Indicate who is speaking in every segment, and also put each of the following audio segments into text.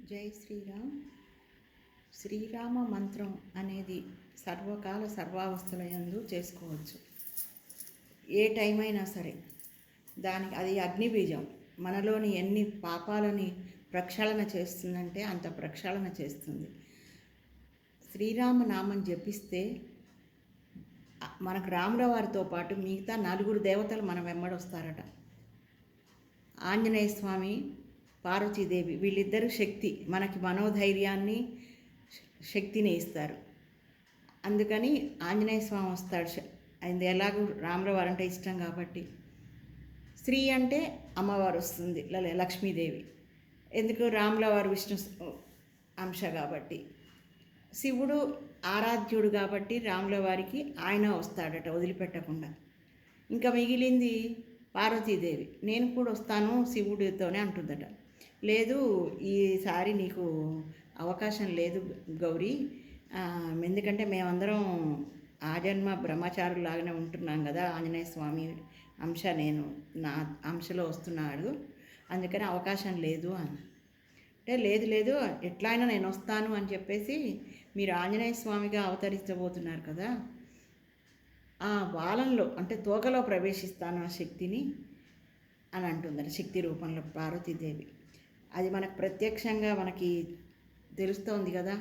Speaker 1: జై శ్రీరామ్. శ్రీరామ మంత్రం అనేది సర్వకాల సర్వావస్థల యందు చేసుకోవచ్చు. ఏ టైం అయినా సరే దానికి అది అగ్నిబీజం. మనలోని ఎన్ని పాపాలని ప్రక్షాళన చేస్తుందంటే అంత ప్రక్షాళన చేస్తుంది. శ్రీరామ నామం జపిస్తే మనకు రాముల వారితో పాటు మిగతా 4 దేవతలు మన వెంబడొస్తారట. ఆంజనేయ స్వామి, పార్వతీదేవి, వీళ్ళిద్దరూ శక్తి మనకి మనోధైర్యాన్ని శక్తిని ఇస్తారు. అందుకని ఆంజనేయ స్వామి వస్తాడు. అది ఎలాగూ రాముల వారంటే ఇష్టం కాబట్టి. స్త్రీ అంటే అమ్మవారు వస్తుంది, లక్ష్మీదేవి. ఎందుకు? రాముల వారు విష్ణు అంశ కాబట్టి. శివుడు ఆరాధ్యుడు కాబట్టి రాముల వారికి ఆయన వస్తాడట వదిలిపెట్టకుండా. ఇంకా మిగిలింది పార్వతీదేవి. నేను కూడా వస్తాను శివుడితోనే అంటుందట. లేదు, ఈసారి నీకు అవకాశం లేదు గౌరీ, ఎందుకంటే మేమందరం ఆజన్మ బ్రహ్మచారులాగానే ఉంటున్నాం కదా. ఆంజనేయ స్వామి అంశ నేను నా అంశలో వస్తున్నాడు, అందుకని అవకాశం లేదు అని అంటే, లేదు లేదు ఎట్లా అయినా నేను వస్తాను అని చెప్పేసి, మీరు ఆంజనేయ స్వామిగా అవతరించబోతున్నారు కదా, ఆ బాలంలో అంటే తోకలో ప్రవేశిస్తాను ఆ శక్తిని అని అంటుందట. శక్తి రూపంలో పార్వతీదేవి. అది మనకు ప్రత్యక్షంగా మనకి తెలుస్తోంది కదా.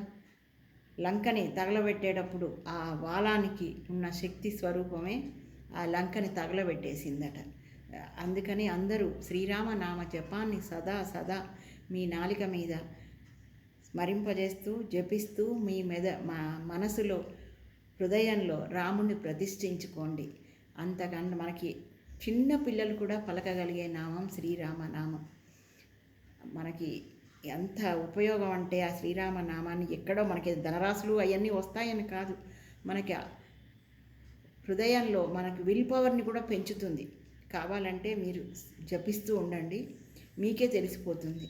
Speaker 1: లంకని తగలబెట్టేటప్పుడు ఆ బాలానికి ఉన్న శక్తి స్వరూపమే ఆ లంకని తగలబెట్టేసిందట. అందుకని అందరూ శ్రీరామ నామ జపాన్ని సదా సదా మీ నాలిక మీద స్మరింపజేస్తూ జపిస్తూ మీ మనసులో హృదయంలో రాముని ప్రతిష్ఠించుకోండి. అంతకన్నా మనకి చిన్న పిల్లలు కూడా పలకగలిగే నామం శ్రీరామ నామం. మనకి ఎంత ఉపయోగం అంటే ఆ శ్రీరామ నామాన్ని ఎక్కడో మనకి ధనరాశులు అవన్నీ వస్తాయని కాదు, మనకి హృదయంలో మనకి విల్ పవర్ని కూడా పెంచుతుంది. కావాలంటే మీరు జపిస్తూ ఉండండి, మీకే తెలిసిపోతుంది.